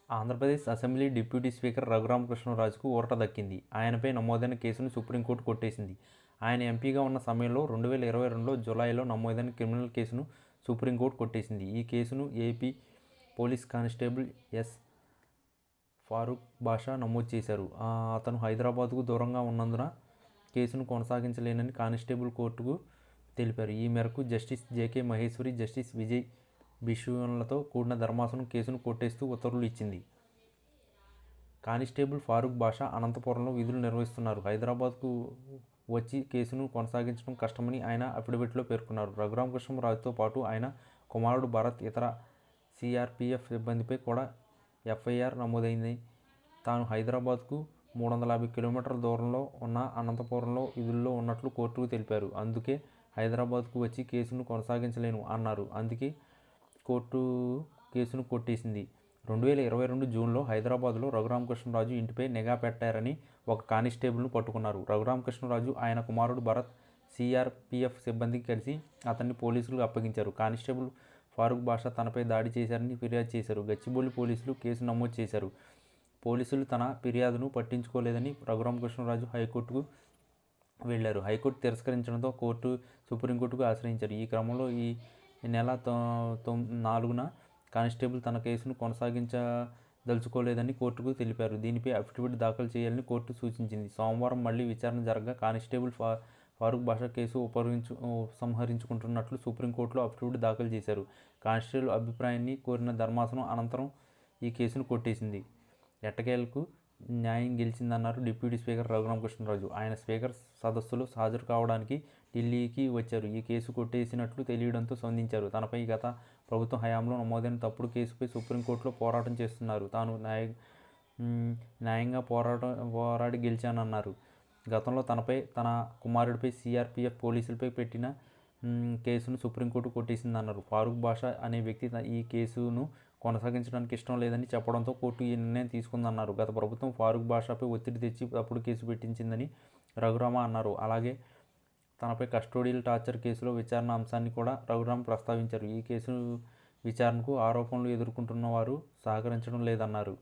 Andhra Pradesh assembly deputy speaker రఘురామకృష్ణరాజుకు ఊరట దక్కింది. ఆయనపై నమోదైన కేసును సుప్రీంకోర్టు కొట్టేసింది. ఆయన ఎంపీగా ఉన్న సమయంలో 2022 జూలైలో నమోదైన క్రిమినల్ కేసును సుప్రీంకోర్టు కొట్టేసింది. ఈ కేసును AP police constable S. Farooq Basha నమోదు చేశారు. అతను హైదరాబాద్కు దూరంగా ఉన్నందున కేసును కొనసాగించలేనని కానిస్టేబుల్ కోర్టుకు తెలిపారు. ఈ మేరకు justice JK Maheshwari, justice Vijay బిష్యూలతో కూడిన ధర్మాసనం కేసును కొట్టేస్తూ ఉత్తర్వులు ఇచ్చింది. కానిస్టేబుల్ ఫారూక్ బాషా అనంతపురంలో విధులు నిర్వహిస్తున్నారు. హైదరాబాద్కు వచ్చి కేసును కొనసాగించడం కష్టమని ఆయన అఫిడవిట్లో పేర్కొన్నారు. రఘురామకృష్ణరాజుతో పాటు ఆయన కుమారుడు భరత్, ఇతర సిఆర్పీఎఫ్ సిబ్బందిపై కూడా ఎఫ్ఐఆర్ నమోదైంది. తాను హైదరాబాద్కు 350 కిలోమీటర్ల దూరంలో ఉన్న అనంతపురంలో విధుల్లో ఉన్నట్లు కోర్టుకు తెలిపారు. అందుకే హైదరాబాద్కు వచ్చి కేసును కొనసాగించలేను అన్నారు. అందుకే కోర్టు కేసును కొట్టేసింది. 2022 జూన్లో హైదరాబాద్లో రఘురామకృష్ణరాజు ఇంటిపై నిఘా పెట్టారని ఒక కానిస్టేబుల్ను పట్టుకున్నారు. రఘురామకృష్ణరాజు, ఆయన కుమారుడు భరత్ సిఆర్పీఎఫ్ సిబ్బందికి కలిసి అతన్ని పోలీసులకు అప్పగించారు. కానిస్టేబుల్ ఫారూక్ బాషా తనపై దాడి చేశారని ఫిర్యాదు చేశారు. గచ్చిబౌలి పోలీసులు కేసు నమోదు చేశారు. పోలీసులు తన ఫిర్యాదును పట్టించుకోలేదని రఘురామకృష్ణరాజు హైకోర్టుకు వెళ్లారు. హైకోర్టు తిరస్కరించడంతో కోర్టు సుప్రీంకోర్టుకు ఆశ్రయించారు. ఈ క్రమంలో ఈ నెల 4న కానిస్టేబుల్ తన కేసును కొనసాగించదలుచుకోలేదని కోర్టుకు తెలిపారు. దీనిపై అఫిడవిట్ దాఖలు చేయాలని కోర్టు సూచించింది. సోమవారం మళ్లీ విచారణ జరగగా కానిస్టేబుల్ ఫారూక్ బాషా కేసు ఉపసంహరించుకుంటున్నట్లు సుప్రీంకోర్టులో అఫిడవిట్ దాఖలు చేశారు. కానిస్టేబుల్ అభిప్రాయాన్ని కోరిన ధర్మాసనం అనంతరం ఈ కేసును కొట్టేసింది. ఎట్టకేలకు న్యాయం గెలిచిందన్నారు డిప్యూటీ స్పీకర్ రఘురామకృష్ణరాజు. ఆయన స్పీకర్ సదస్సులో హాజరు కావడానికి ఢిల్లీకి వచ్చారు. ఈ కేసు కొట్టేసినట్లు తెలియడంతో స్పందించారు. తనపై గత ప్రభుత్వం హయాంలో నమోదైన తప్పుడు కేసుపై సుప్రీంకోర్టులో పోరాటం చేస్తున్నారు. తాను న్యాయంగా పోరాడి గెలిచానన్నారు. గతంలో తనపై, తన కుమారుడిపై సిఆర్పీఎఫ్ పోలీసులపై పెట్టిన కేసును సుప్రీంకోర్టు కొట్టేసిందన్నారు. ఫారూక్ బాషా అనే వ్యక్తి ఈ కేసును కొనసాగించడానికి ఇష్టం లేదని చెప్పడంతో కోర్టు ఈ నిర్ణయం తీసుకుందన్నారు. గత ప్రభుత్వం ఫారూక్ బాషాపై ఒత్తిడి తెచ్చి తప్పుడు కేసు పెట్టించిందని రఘురామ అన్నారు. అలాగే తనపై కస్టోడియల్ టార్చర్ కేసులో విచారణ అంశాన్ని కూడా రఘురామ ప్రస్తావించారు. ఈ కేసు విచారణకు ఆరోపణలు ఎదుర్కొంటున్న వారు సహకరించడం లేదన్నారు.